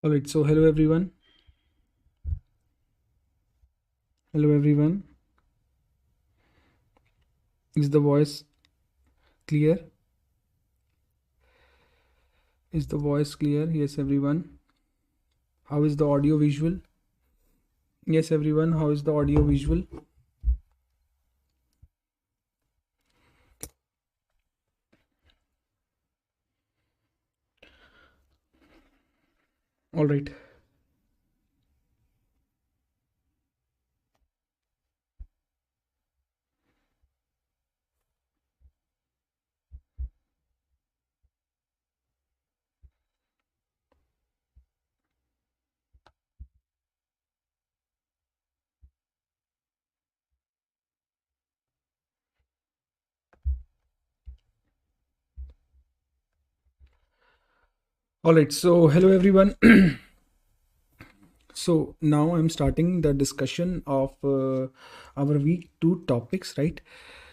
All right, so hello everyone. Hello everyone. Is the voice clear? Is the voice clear? Yes, everyone. How is the audio visual? Yes, everyone. How is the audio visual? All right. All right. So hello everyone. So now I'm starting the discussion of our week 2 topics, right?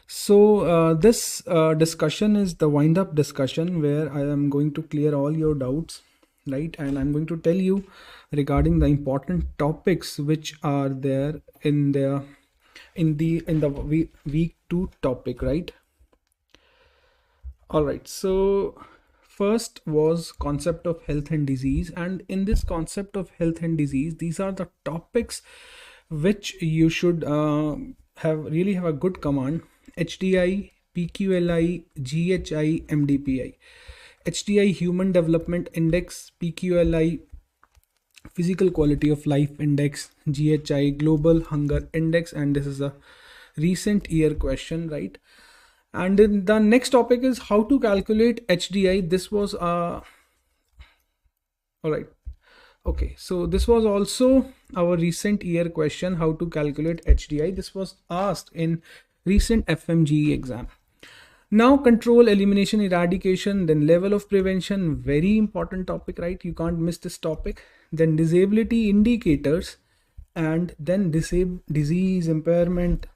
So this discussion is the wind up discussion where I am going to clear all your doubts, right? And I'm going to tell you regarding the important topics which are there in the week 2 topic, right? All right. So first was concept of health and disease, and in this concept of health and disease, these are the topics which you should have a good command. HDI, PQLI, GHI, MDPI. HDI Human Development Index, PQLI Physical Quality of Life Index, GHI Global Hunger Index, and this is a recent year question, right? And then the next topic is how to calculate HDI. This was all right. Okay, so this was also our recent year question, how to calculate HDI. This was asked in recent FMGE exam. Now control, elimination, eradication, then level of prevention, very important topic, right? You can't miss this topic. Then disability indicators, and then disease, impairment,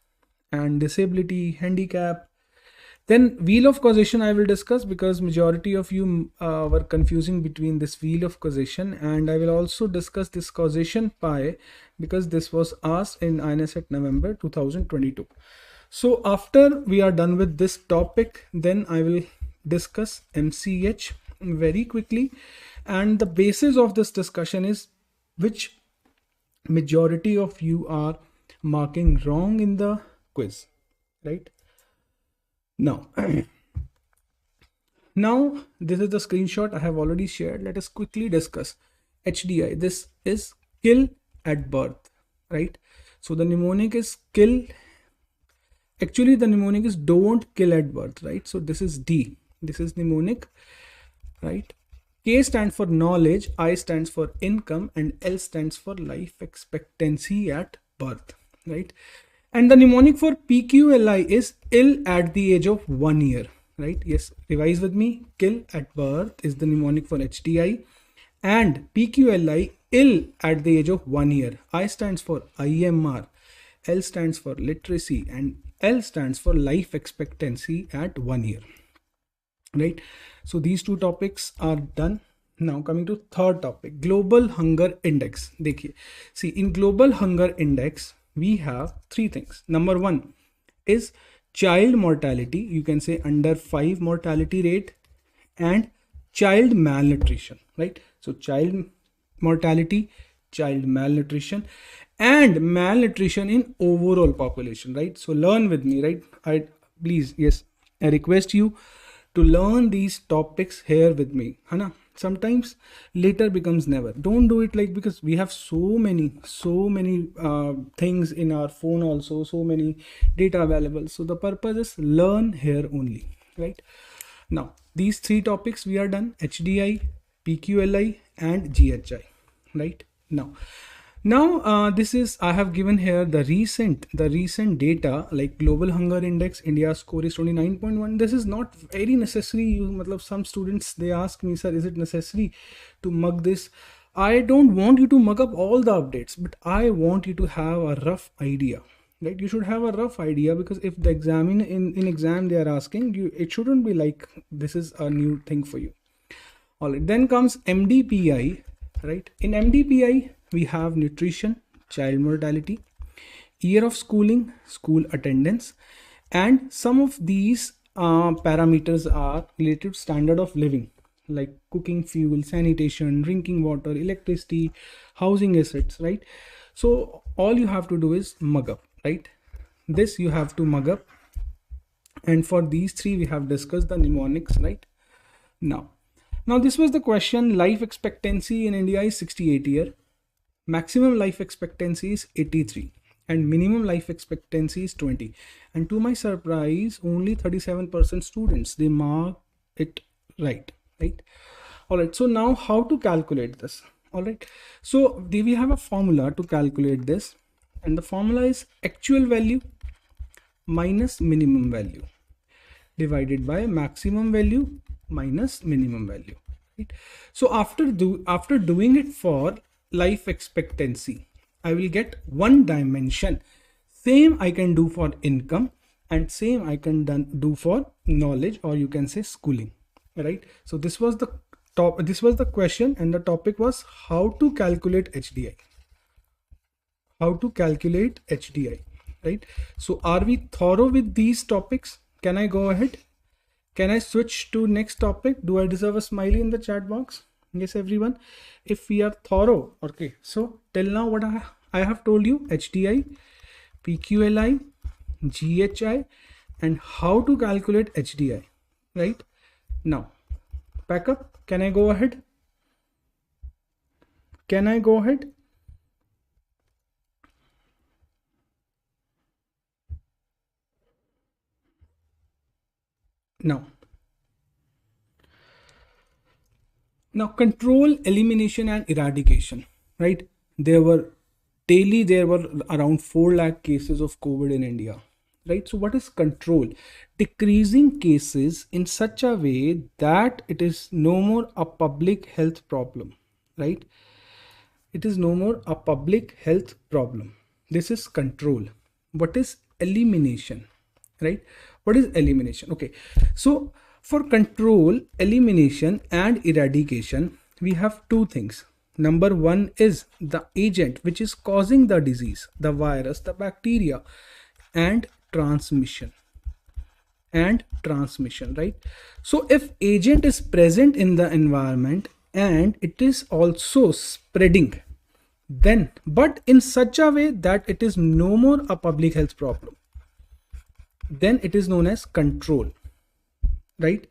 and disability, handicap. Then wheel of causation I will discuss because majority of you were confusing between this wheel of causation, and I will also discuss this causation pi because this was asked in INS at November 2022. So after we are done with this topic, then I will discuss MCH very quickly, and the basis of this discussion is which majority of you are marking wrong in the quiz, right? Now, now this is the screenshot I have already shared. Let us quickly discuss HDI. This is kill at birth, right? So the mnemonic is kill. Actually, the mnemonic is don't kill at birth, right? So this is D. This is mnemonic, right? K stands for knowledge, I stands for income, and L stands for life expectancy at birth, right? And the mnemonic for PQLI is ill at the age of 1 year, right? Yes, revise with me. Kill at birth is the mnemonic for HDI, and PQLI ill at the age of 1 year. I stands for IMR, L stands for literacy, and L stands for life expectancy at 1 year, right? So these two topics are done. Now coming to third topic, global hunger index. देखिए, see, in global hunger index we have three things. Number one is child mortality, you can say under 5 mortality rate, and child malnutrition, right? So child mortality, child malnutrition, and malnutrition in overall population, right? So learn with me, right? I please, yes, I request you to learn these topics here with me, Hana. Sometimes later becomes never. Don't do it like, because we have so many things in our phone, also so many data available. So the purpose is learn here only, right? Now these three topics we are done: HDI, PQLI, and GHI, right? Now this is, I have given here the recent data, like global hunger index. India's score is 29.1. This is not very necessary. Some students, they ask me, sir, is it necessary to mug this? I don't want you to mug up all the updates, but I want you to have a rough idea, right? You should have a rough idea, because if the in exam they are asking you, it shouldn't be like this is a new thing for you. All right, then comes MDPI. right? In MDPI, we have nutrition, child mortality, year of schooling, school attendance, and some of these parameters are related to standard of living, like cooking fuel, sanitation, drinking water, electricity, housing assets, right? So all you have to do is mug up, right? This you have to mug up, and for these three we have discussed the mnemonics, right? Now this was the question. Life expectancy in India is 68 year, maximum life expectancy is 83, and minimum life expectancy is 20. And to my surprise, only 37% students, they mark it right. All right, so now how to calculate this? All right, so we have a formula to calculate this, and the formula is actual value minus minimum value divided by maximum value minus minimum value, right? So after doing it for life expectancy, I will get one dimension. Same I can do for income, and same I can do for knowledge, or you can say schooling, right? So this was the question, and the topic was how to calculate HDI. How to calculate HDI, right? So are we thorough with these topics? Can I go ahead? Can I switch to next topic? Do I deserve a smiley in the chat box? Yes, everyone. If we are thorough, okay. So till now, what I have told you: HDI, PQLI, GHI, and how to calculate HDI. Right now, pack up. Can I go ahead? Can I go ahead? Now control, elimination, and eradication, right? There were around 4 lakh cases of COVID in India, right? So what is control? Decreasing cases in such a way that it is no more a public health problem, right? It is no more a public health problem. This is control. What is elimination, right? What is elimination? Okay, so for control, elimination, and eradication, we have two things. Number one is the agent which is causing the disease, the virus, the bacteria, and transmission, right? So if agent is present in the environment and it is also spreading, then, but in such a way that it is no more a public health problem, then it is known as control, right?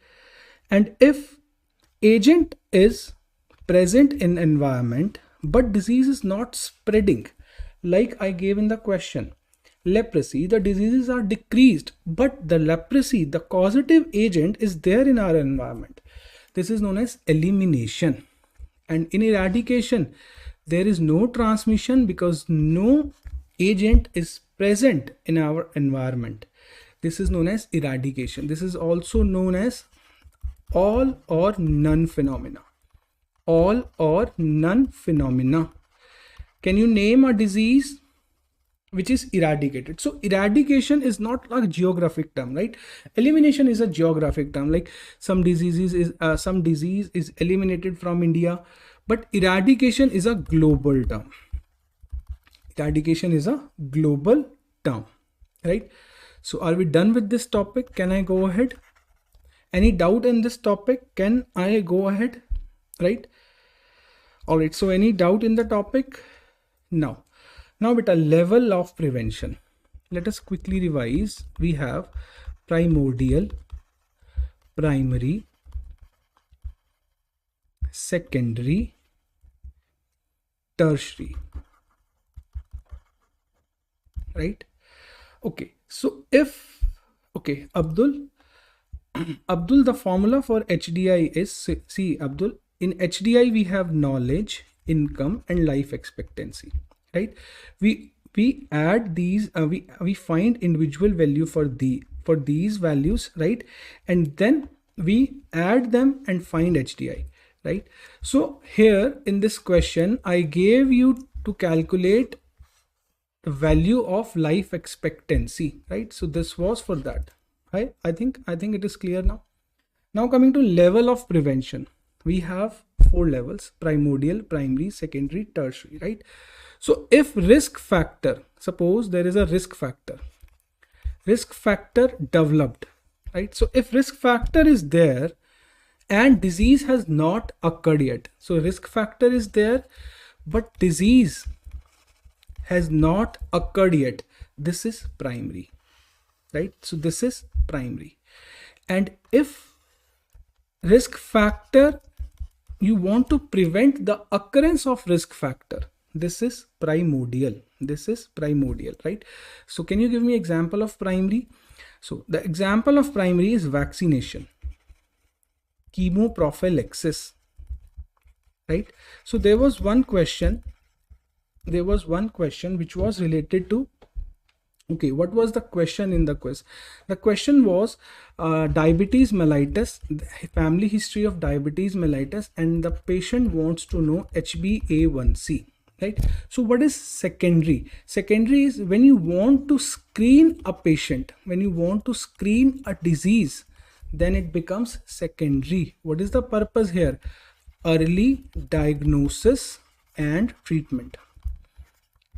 And if agent is present in environment but disease is not spreading, like I gave in the question, leprosy, the diseases are decreased, but the leprosy, the causative agent, is there in our environment. This is known as elimination. And in eradication, there is no transmission because no agent is present in our environment. This is known as eradication. This is also known as all or none phenomena. All or none phenomena. Can you name a disease which is eradicated? So eradication is not a geographic term, right? Elimination is a geographic term, like some disease is eliminated from India, but eradication is a global term. Eradication is a global term, right? So are we done with this topic? Can I go ahead? Any doubt in this topic? Can I go ahead? Right? All right. So any doubt in the topic? Now with a level of prevention, let us quickly revise. We have primordial, primary, secondary, tertiary, right? Okay, so if, okay, Abdul, the formula for HDI is, see Abdul, in HDI we have knowledge, income, and life expectancy, right? We add these, we find individual value for these values, right? And then we add them and find HDI, right? So here in this question, I gave you to calculate the value of life expectancy, right? So this was for that. I think it is clear now. Now coming to level of prevention, we have 4 levels: primordial, primary, secondary, tertiary, right? So if risk factor, suppose there is a risk factor developed, right? So if risk factor is there and disease has not occurred yet, so risk factor is there but disease has not occurred yet, this is primary, right? So this is primary. And if risk factor, you want to prevent the occurrence of risk factor, this is primordial. This is primordial, right? So can you give me example of primary? So the example of primary is vaccination, chemoprophylaxis, right? So there was one question which was related to, okay, what was the question in the quiz? The question was diabetes mellitus, family history of diabetes mellitus, and the patient wants to know HbA1c, right? So what is secondary? Secondary is when you want to screen a patient, when you want to screen a disease, then it becomes secondary. What is the purpose here? Early diagnosis and treatment.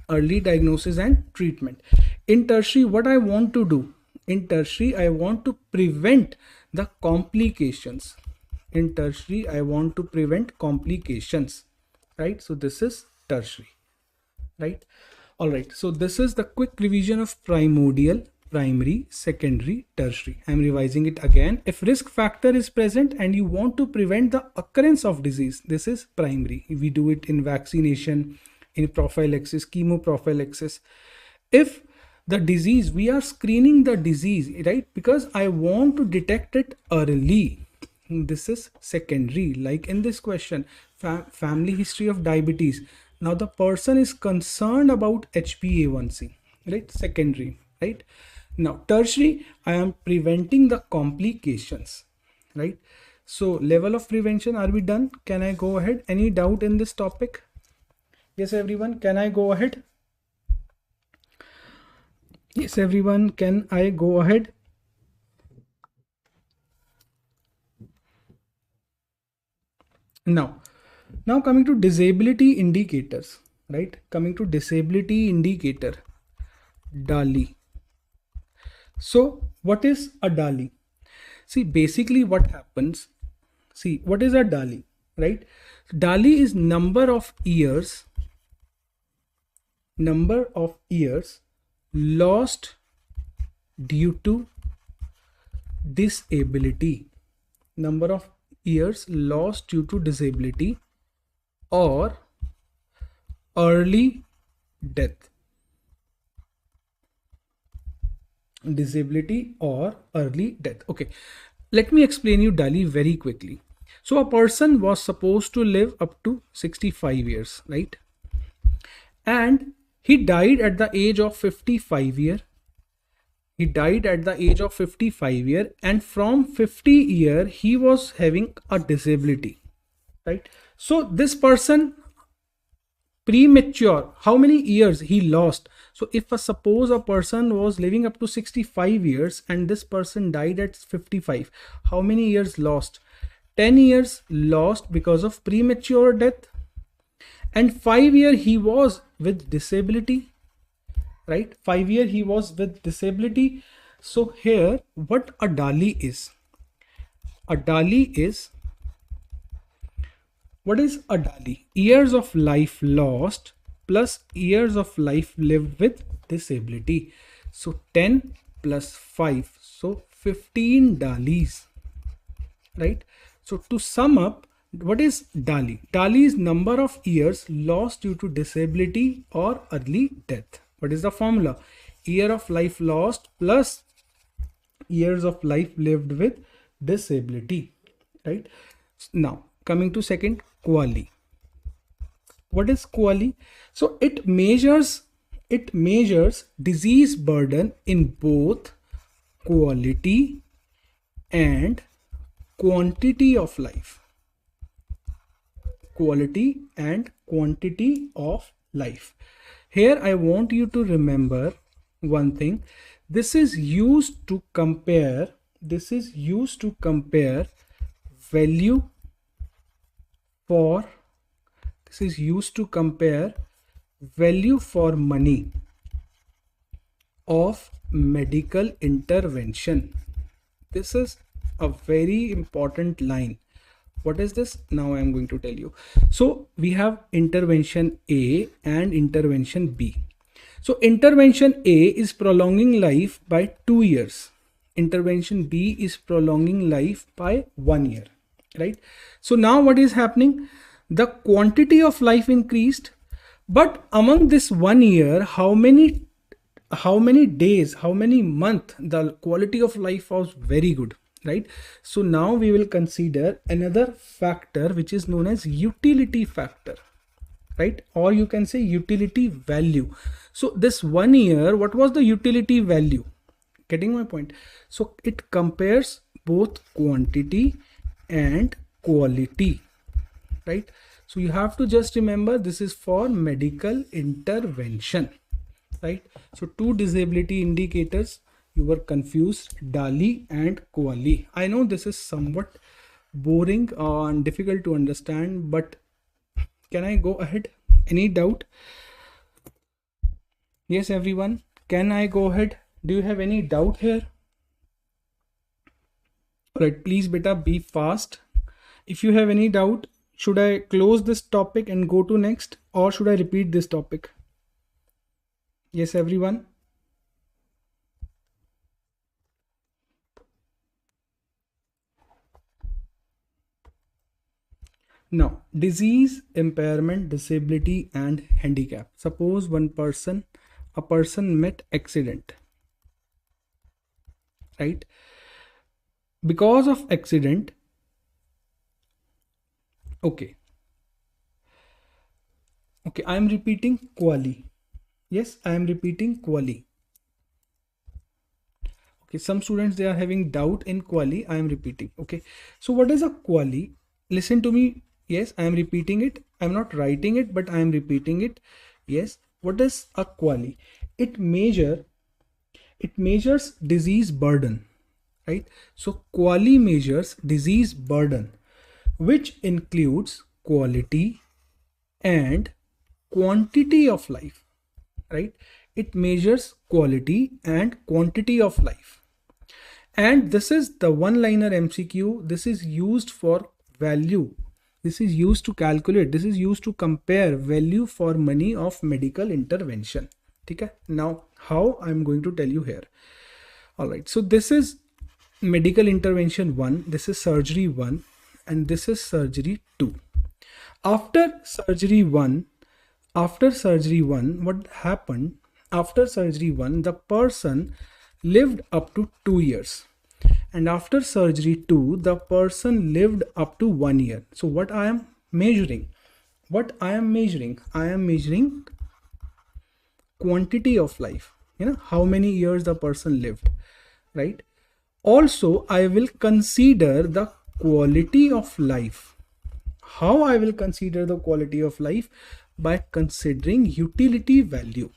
Early diagnosis and treatment. In tertiary, what I want to do? In tertiary, I want to prevent the complications. In tertiary, I want to prevent complications, right? So this is tertiary, right? All right. So this is the quick revision of primordial, primary, secondary, tertiary. I'm revising it again. If risk factor is present and you want to prevent the occurrence of disease, this is primary. We do it in vaccination, in prophylaxis, chemoprophylaxis. If the disease, we are screening the disease, right? Because I want to detect it early. This is secondary. Like in this question, family history of diabetes. Now the person is concerned about HbA1c, right? Secondary, right? Now tertiary, I am preventing the complications, right? So level of prevention, are we done? Can I go ahead? Any doubt in this topic? Yes, everyone, can I go ahead? Yes, everyone, can I go ahead? Now coming to disability indicators, right? Coming to disability indicator, DALI. So what is a DALI? See, basically what happens, see, what is a DALI, right? DALI is number of years lost due to disability. Number of years lost due to disability or early death. Disability or early death. Okay, let me explain you DALI very quickly. So a person was supposed to live up to 65 years, right? And he died at the age of 55 year. He died at the age of 55 year, and from 50 year he was having a disability, right? So this person premature, how many years he lost? So if suppose a person was living up to 65 years and this person died at 55, how many years lost? 10 years lost because of premature death, and 5 years he was with disability, right? 5 years he was with disability. So here what a DALI is? A DALI is, what is a DALI? Years of life lost plus years of life lived with disability. So 10 plus 5, so 15 DALIs, right? So to sum up, what is DALI? DALI is number of years lost due to disability or early death. What is the formula? Year of life lost plus years of life lived with disability, right? Now coming to second, QALY. What is QALY? So it measures disease burden in both quality and quantity of life. Quality and quantity of life. Here I want you to remember one thing. This is used to compare value for, this is used to compare value for money of medical intervention. This is a very important line. What is this? Now I am going to tell you. So we have intervention A and intervention B. So intervention A is prolonging life by 2 years. Intervention B is prolonging life by 1 year, right? So now what is happening? The quantity of life increased, but among this 1 year, how many days, how many months the quality of life was very good, right? So now we will consider another factor which is known as utility factor, right? Or you can say utility value. So this 1 year, what was the utility value? Getting my point? So it compares both quantity and quality, right? So you have to just remember this is for medical intervention, right? So two disability indicators, you were confused, DALI and QALY. I know this is somewhat boring and difficult to understand, but can I go ahead? Any doubt? Yes, everyone, can I go ahead? Do you have any doubt here? Alright, please beta be fast. If you have any doubt, should I close this topic and go to next, or should I repeat this topic? Yes, everyone. Now, disease, impairment, disability and handicap. Suppose a person met accident, right? Because of accident, okay, I am repeating QALY. Yes, I am repeating QALY. Okay, some students, they are having doubt in QALY. I am repeating. Okay, so what is a QALY? Listen to me. Yes, I am repeating it. I am not writing it, but I am repeating it. Yes, what is a QALY? It measures disease burden, right? So QALY measures disease burden, which includes quality and quantity of life, right? It measures quality and quantity of life. And this is the one-liner MCQ. This is used for value. This is used to calculate. This is used to compare value for money of medical intervention. Okay? Now, how I'm going to tell you here. All right. So this is medical intervention 1. This is surgery 1. And this is surgery 2. After surgery 1, what happened? After surgery 1, the person lived up to 2 years. And after surgery 2, the person lived up to 1 year. So what I am measuring? I am measuring quantity of life. You know, how many years the person lived, right? Also, I will consider the quality of life. How I will consider the quality of life? By considering utility value,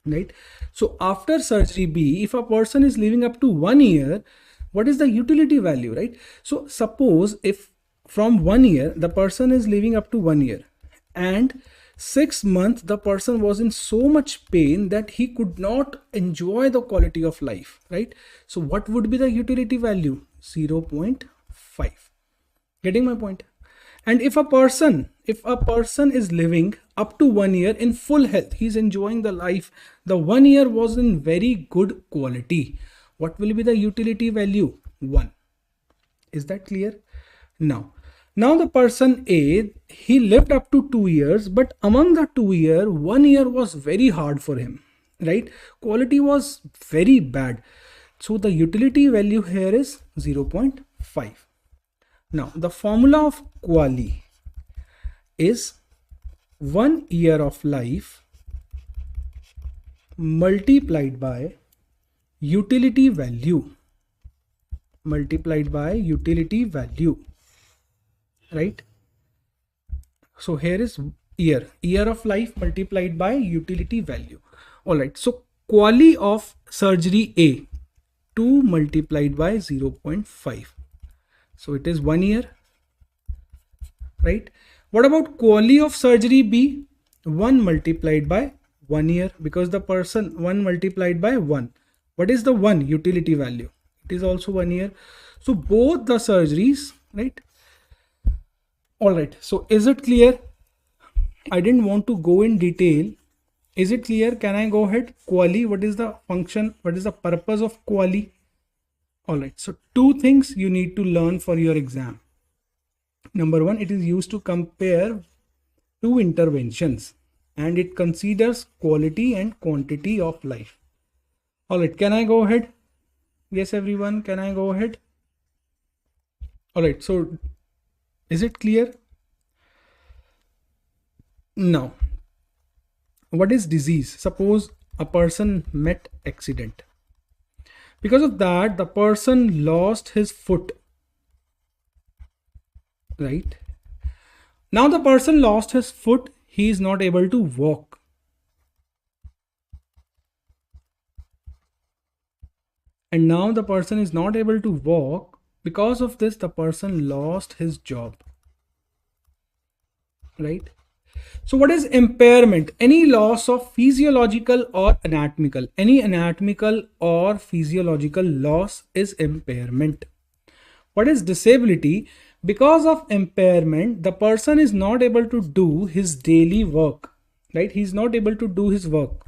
right? So after surgery B, if a person is living up to 1 year, what is the utility value, right? So suppose if from 1 year the person is living up to 1 year and 6 months the person was in so much pain that he could not enjoy the quality of life, right? So what would be the utility value? 0.5. Getting my point? And if a person is living up to 1 year in full health, he's enjoying the life, the 1 year was in very good quality, what will be the utility value? 1. Is that clear? Now the person A, he lived up to 2 years, but among the 2 year, 1 year was very hard for him, right? Quality was very bad. So the utility value here is 0.5. Now the formula of QALY is 1 year of life multiplied by utility value, right? So here is year of life multiplied by utility value. All right, so QALY of surgery A, 2 multiplied by 0.5. So it is 1 year. right? What about quality of surgery be 1 multiplied by 1 year, because the person 1 multiplied by 1. What is the 1 utility value? It is also 1 year. So both the surgeries, right? All right. So is it clear? I didn't want to go in detail. Is it clear? Can I go ahead? Quali, what is the function? What is the purpose of quali? All right. So two things you need to learn for your exam. Number one, it is used to compare two interventions and it considers quality and quantity of life. All right. Can I go ahead? Yes, everyone. Can I go ahead? All right. So is it clear? Now, what is disease? Suppose a person met accident. Because of that, the person lost his foot, right? Now the person lost his foot, he is not able to walk. And now the person is not able to walk. Because of this, the person lost his job, right? So what is impairment? Any loss of physiological or anatomical. Any anatomical or physiological loss is impairment. What is disability? Because of impairment, the person is not able to do his daily work, right? He's not able to do his work.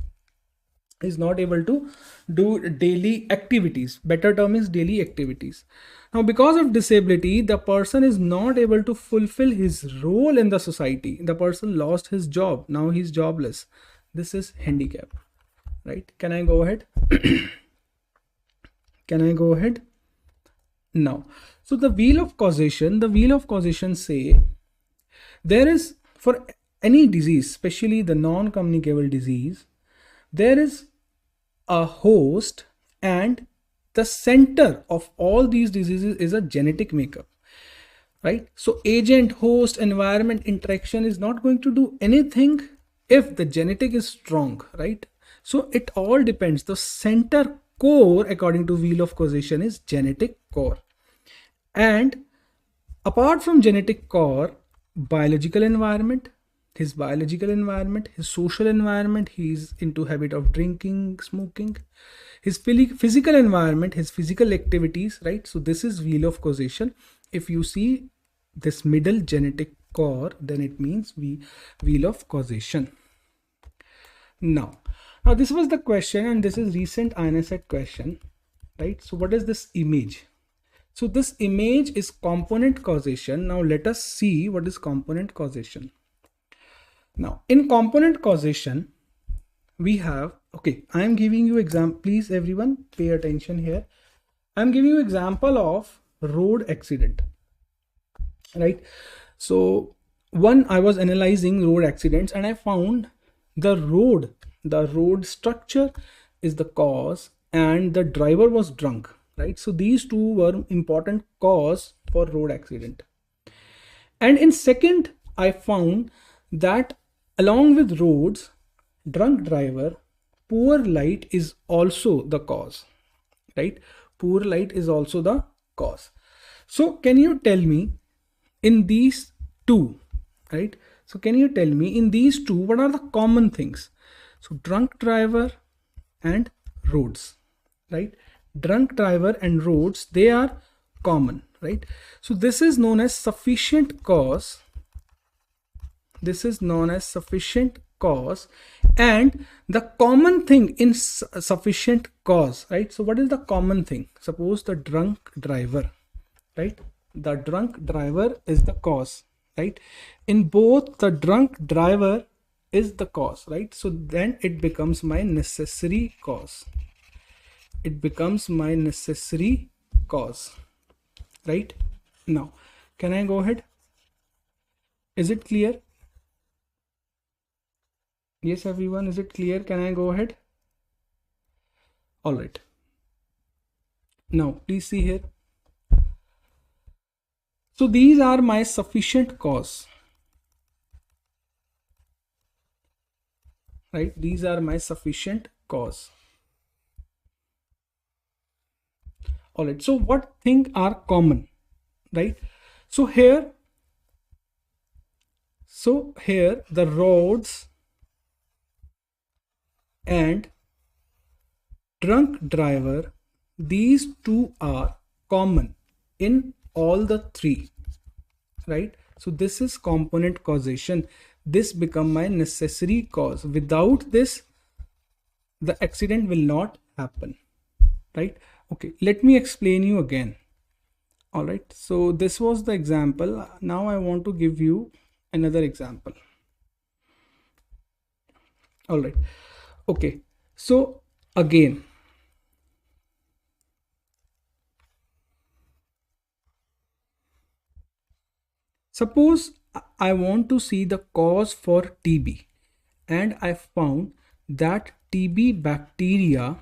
He's not able to do daily activities. Better term is daily activities. Now, because of disability, the person is not able to fulfill his role in the society. The person lost his job. Now he's jobless. This is handicap, right? Can I go ahead? Can I go ahead? Now, so the wheel of causation say there is, for any disease, especially the non-communicable disease, there is a host and the center of all these diseases is a genetic makeup, right? So agent, host, environment interaction is not going to do anything if the genetic is strong, right? So it all depends. The center core, according to wheel of causation, is genetic core. And apart from genetic core, biological environment, his social environment, he's into habit of drinking, smoking, his physical environment, his physical activities, right? So this is wheel of causation. If you see this middle genetic core, then it means wheel of causation. Now this was the question, and this is recent INSET question, right? So what is this image? So this image is component causation. Now let us see what is component causation. Now in component causation, we have, okay, I am giving you example. Please everyone pay attention here. I am giving you example of road accident, right? So I was analyzing road accidents and I found the road structure is the cause and the driver was drunk, right? So these two were important cause for road accident. And in second, I found that along with roads, drunk driver, poor light is also the cause, right? Poor light is also the cause. So can you tell me in these two, right? So can you tell me in these two, what are the common things? So drunk driver and roads, right? Drunk driver and roads, they are common, right? So this is known as sufficient cause. This is known as sufficient cause, and the common thing in sufficient cause, right? So what is the common thing? Suppose the drunk driver, right? The drunk driver is the cause, right? In both, the drunk driver is the cause, right? So then it becomes my necessary cause. It becomes my necessary cause, right? Now, can I go ahead? Is it clear? Yes, everyone, is it clear? Can I go ahead? All right. Now, please see here. So these are my sufficient cause, right? These are my sufficient cause. All right. So what things are common, right? So here So here the roads and drunk driver, these two are common in all the three, right? So this is component causation. This become my necessary cause. Without this, the accident will not happen, right? Okay, let me explain you again. All right, so this was the example. Now I want to give you another example. All right, okay, so again, suppose I want to see the cause for TB, and I found that TB bacteria,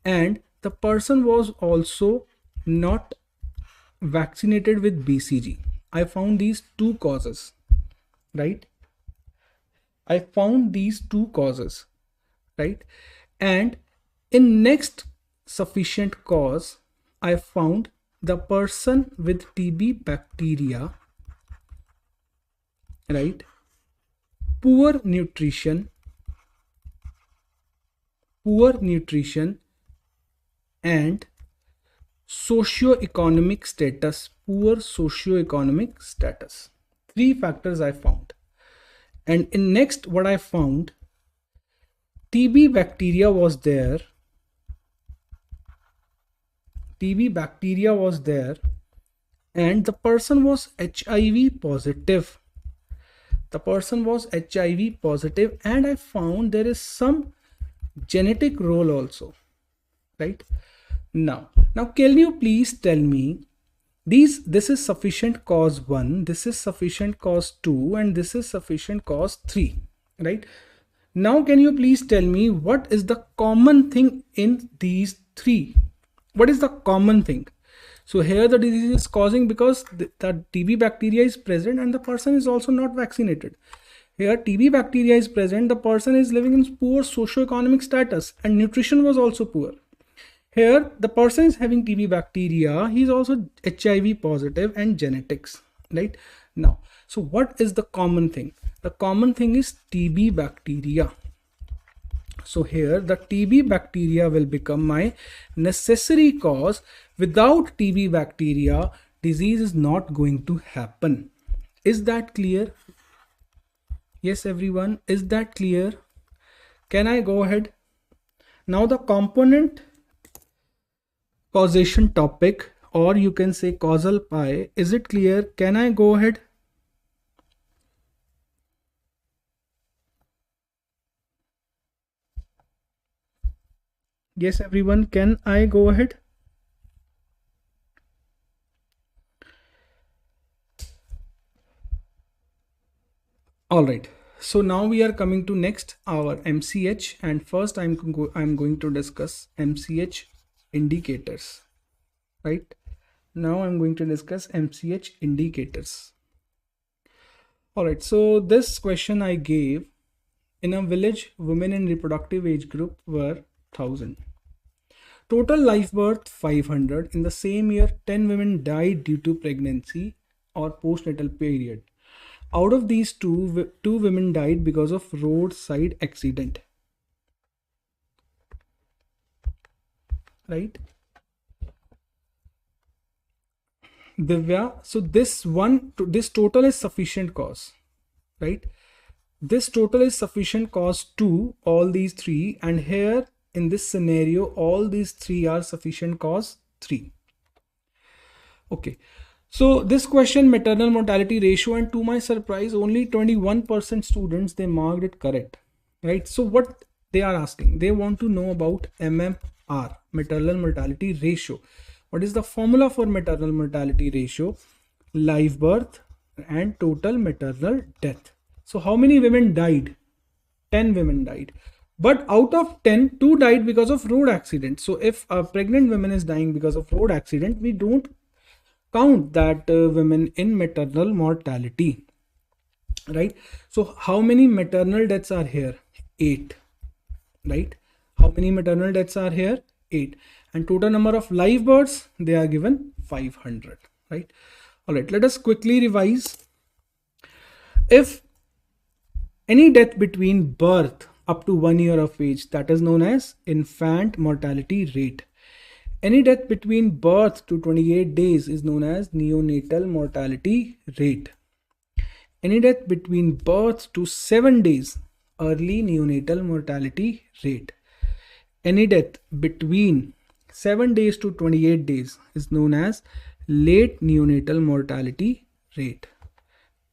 and the person was also not vaccinated with BCG. I found these two causes, right? I found these two causes, right? And in next sufficient cause, I found the person with TB bacteria, right? Poor nutrition, and socio-economic status, poor socio-economic status. Three factors I found. And in next, what I found, TB bacteria was there. And the person was HIV positive. And I found there is some genetic role also, right? Now can you please tell me, this is sufficient cause 1, this is sufficient cause 2, and this is sufficient cause 3, right? Now can you please tell me what is the common thing in these three? What is the common thing? So here the disease is causing because the TB bacteria is present and the person is also not vaccinated. Here TB bacteria is present, the person is living in poor socio-economic status, and nutrition was also poor. Here the person is having TB bacteria, he is also HIV positive, and genetics, right? Now, so what is the common thing? The common thing is TB bacteria. So here the TB bacteria will become my necessary cause. Without TB bacteria, disease is not going to happen. Is that clear? Yes, everyone, is that clear? Can I go ahead? Now the component causation topic, or you can say causal pie, is it clear? Can I go ahead? Yes, everyone, can I go ahead? All right, so now we are coming to next our MCH, and first I'm going to discuss MCH indicators, right? Now I'm going to discuss MCH indicators. All right, so this question I gave: in a village, women in reproductive age group were 1000. Total live birth 500. In the same year, 10 women died due to pregnancy or postnatal period. Out of these, two women died because of roadside accident, right? Divya, so this total is sufficient cause, right? This total is sufficient cause to all these three, and here in this scenario all these three are sufficient cause 3. Okay, so this question, maternal mortality ratio, and to my surprise only 21% students they marked it correct, right? So what they are asking, they want to know about MMR, maternal mortality ratio. What is the formula for maternal mortality ratio? Live birth and total maternal death. So how many women died? 10 women died, but out of 10, 2 died because of road accident. So if a pregnant woman is dying because of road accident, we don't count that women in maternal mortality, right? So how many maternal deaths are here? 8, right? How many maternal deaths are here? 8. And total number of live births, they are given 500, right? All right, let us quickly revise. If any death between birth up to 1 year of age, that is known as infant mortality rate. Any death between birth to 28 days is known as neonatal mortality rate. Any death between birth to 7 days, early neonatal mortality rate. Any death between 7 days to 28 days is known as late neonatal mortality rate.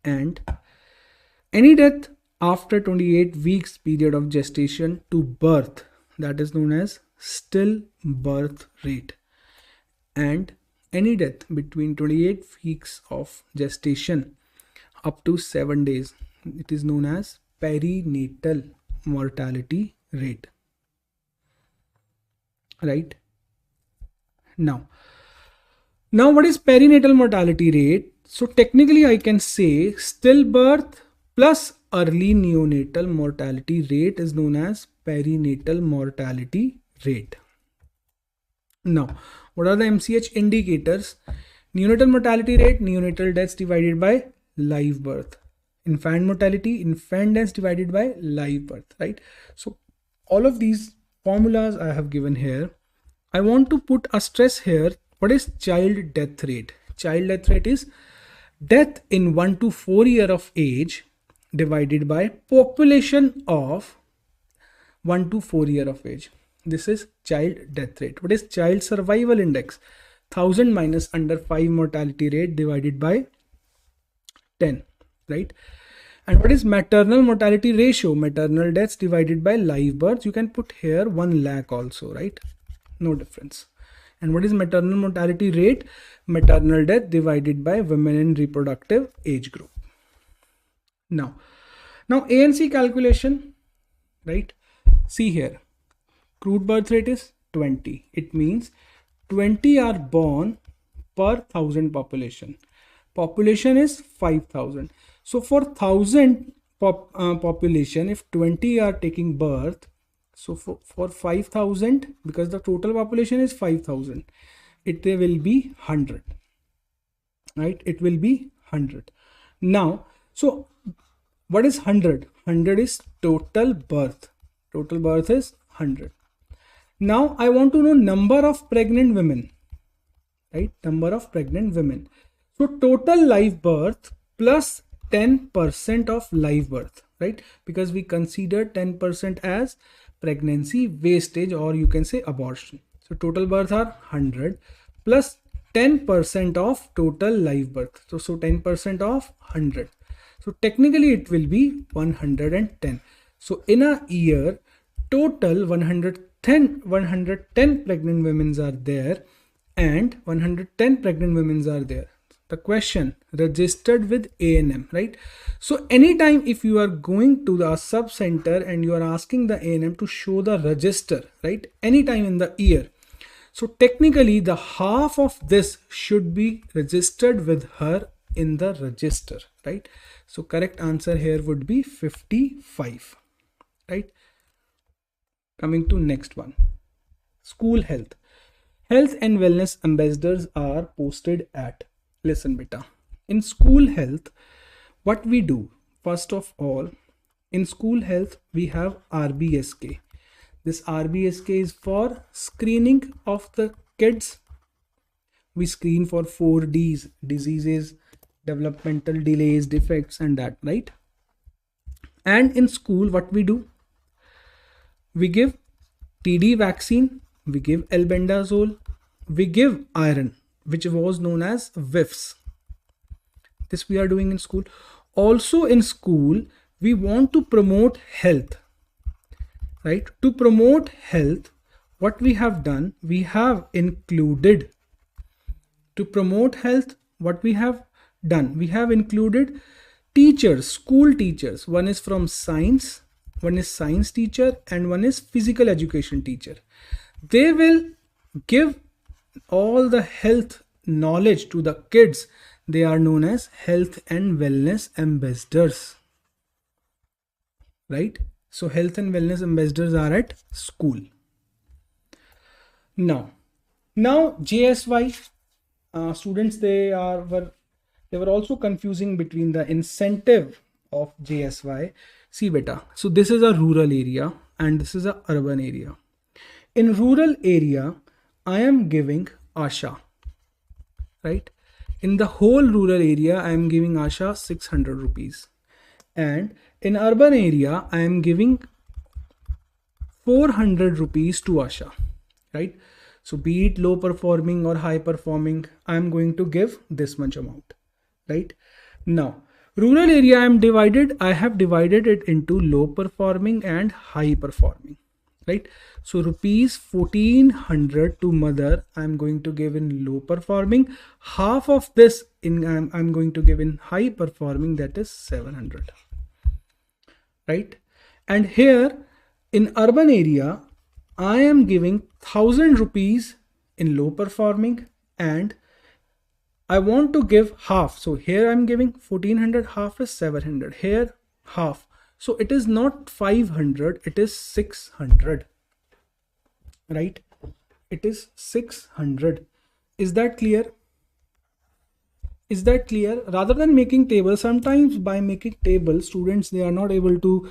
And any death after 28 weeks period of gestation to birth, that is known as stillbirth rate. And any death between 28 weeks of gestation up to 7 days, it is known as perinatal mortality rate. Right? Now what is perinatal mortality rate? So technically I can say stillbirth plus early neonatal mortality rate is known as perinatal mortality rate. Now, what are the MCH indicators? Neonatal mortality rate, neonatal deaths divided by live birth. Infant mortality, infant deaths divided by live birth, right? So all of these formulas I have given here. I want to put a stress here. What is child death rate? Child death rate is death in 1 to 4 year of age divided by population of 1 to 4 year of age. This is child death rate. What is child survival index? 1000 minus under 5 mortality rate divided by 10, right? And what is maternal mortality ratio? Maternal deaths divided by live births. You can put here 1 lakh also, right? No difference. And what is maternal mortality rate? Maternal death divided by women in reproductive age group. Now ANC calculation, right? See here, crude birth rate is 20. It means 20 are born per 1000 population. Population is 5000. So for 1000 population, if 20 are taking birth, so for 5000, because the total population is 5000, it will be 100, right? It will be 100. Now, so what is 100? 100 is total birth. Total birth is 100. Now I want to know number of pregnant women, right? Number of pregnant women. So total live birth plus 10% of live birth, right? Because we consider 10% as pregnancy wastage, or you can say abortion. So total birth are 100 plus 10% of total live birth. So 10% of 100. So technically it will be 110. So in a year, total 110 pregnant women are there, and 110 pregnant women are there. The question registered with A&M, right? So anytime if you are going to the sub center and you are asking the A&M to show the register, right? Anytime in the year. So technically the half of this should be registered with her in the register, right? So correct answer here would be 55, right? Coming to next one, school health. Health and wellness ambassadors are posted at. Listen beta, in school health, what we do, first of all, in school health, we have RBSK. This RBSK is for screening of the kids. We screen for 4Ds, diseases, developmental delays, defects, and that, right? And in school, what we do, we give TD vaccine, we give albendazole, we give iron, which was known as WIFs. This we are doing in school. Also in school, we want to promote health, right? To promote health, what we have done, we have included, to promote health, what we have done, we have included teachers, school teachers. One is from science, one is science teacher, and one is physical education teacher. They will give all the health knowledge to the kids. They are known as health and wellness ambassadors, right? So health and wellness ambassadors are at school. Now JSY students, they were They were also confusing between the incentive of JSY. See beta, so this is a rural area and this is a urban area. In rural area, I am giving Asha, right? In the whole rural area, I am giving Asha 600 rupees. And in urban area, I am giving 400 rupees to Asha, right? So be it low performing or high performing, I am going to give this much amount, right? Now, rural area I have divided it into low performing and high performing, right? So rupees 1400 to mother, I'm going to give in low performing. Half of this I'm going to give in high performing, that is 700, right? And here in urban area, I am giving 1000 rupees in low performing and I want to give half. So here I'm giving 1400, half is 700, here half. So it is not 500, it is 600, right? It is 600. Is that clear? Is that clear? Rather than making tables, sometimes by making tables, students, they are not able to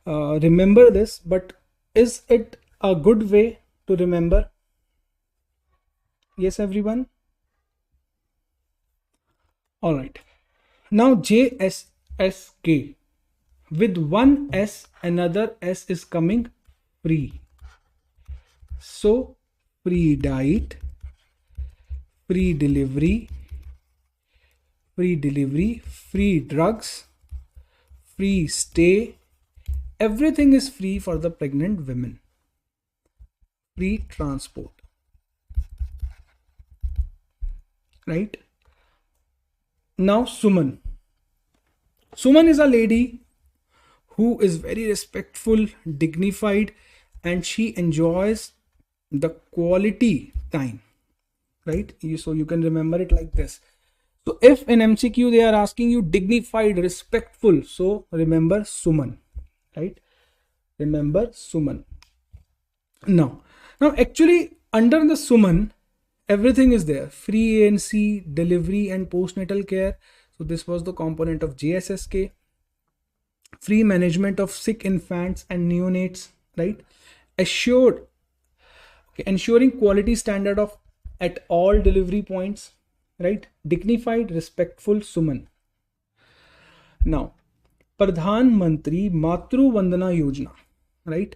remember this, but is it a good way to remember? Yes, everyone? All right. Now JSSK. With one S, another S is coming free. So free diet, free delivery, free drugs, free stay. Everything is free for the pregnant women. Free transport, right? Now Suman. Suman is a lady who is very respectful, dignified, and she enjoys the quality time, right? So you can remember it like this. So if in MCQ they are asking you dignified, respectful, so remember Suman, right? Remember Suman. Now actually under the Suman, everything is there. Free ANC, delivery and postnatal care. So this was the component of JSSK. Free management of sick infants and neonates, right? Ensuring quality standard of at all delivery points, right? Dignified, respectful Suman. Now, Pradhan Mantri Matru Vandana Yojana, right?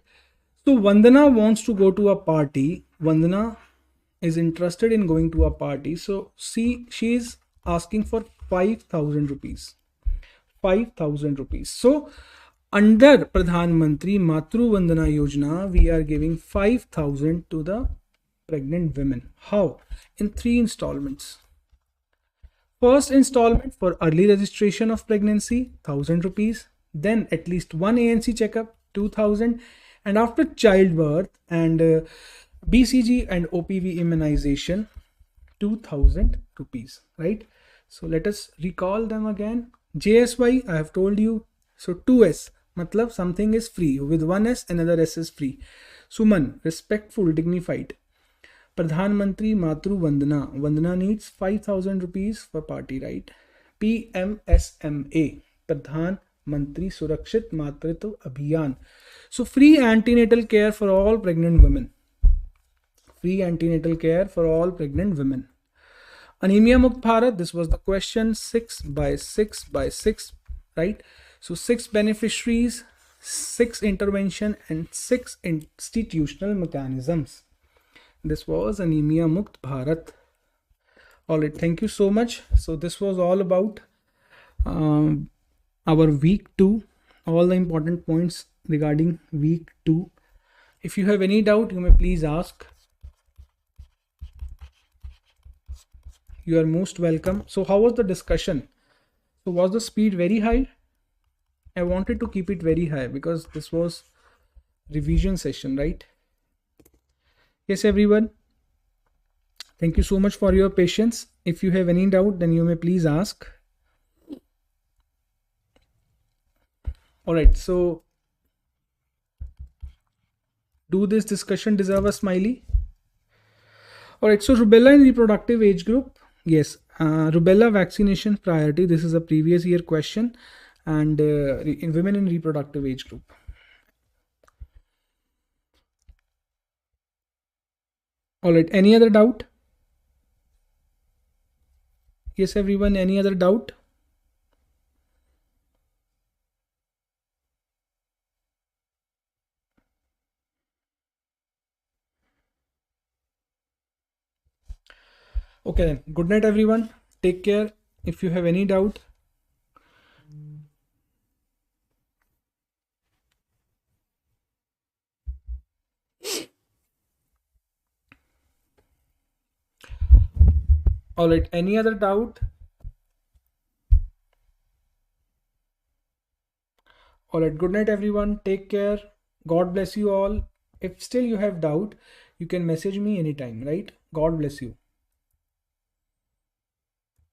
So Vandana wants to go to a party. Vandana is interested in going to a party. So see, she is asking for 5,000 rupees. 5,000 rupees. So under Pradhan Mantri Matru Vandana Yojana, we are giving 5,000 to the pregnant women. How? In 3 installments. First installment for early registration of pregnancy, 1,000 rupees. Then at least one ANC checkup, 2,000. And after childbirth and BCG and OPV immunization, 2,000 rupees, right? So let us recall them again. JSY, I have told you. So 2S, matlab something is free. With one S, another S is free. Suman, respectful, dignified. Pradhan Mantri Matru Vandana. Vandana needs 5,000 rupees for party, right? PMSMA, Pradhan Mantri Surakshit Matritva Abhiyan. So free antenatal care for all pregnant women. Free antenatal care for all pregnant women. Anemia Mukt Bharat, this was the question, 6 by 6 by 6, right? So 6 beneficiaries, 6 intervention and 6 institutional mechanisms. This was Anemia Mukt Bharat. All right, thank you so much. So this was all about our week 2, all the important points regarding week 2. If you have any doubt, you may please ask. You are most welcome. So how was the discussion? So was the speed very high? I wanted to keep it very high because this was revision session, right? Yes, everyone. Thank you so much for your patience. If you have any doubt, then you may please ask. All right. So do this discussion deserve a smiley? All right. So rubella in reproductive age group. Yes, Rubella vaccination priority. This is a previous year question, and in women in reproductive age group. All right. Any other doubt? Yes, everyone. Any other doubt? Okay, then. Good night, everyone. Take care. If you have any doubt, all right. Any other doubt? All right. Good night, everyone. Take care. God bless you all. If still you have doubt, you can message me anytime, right? God bless you.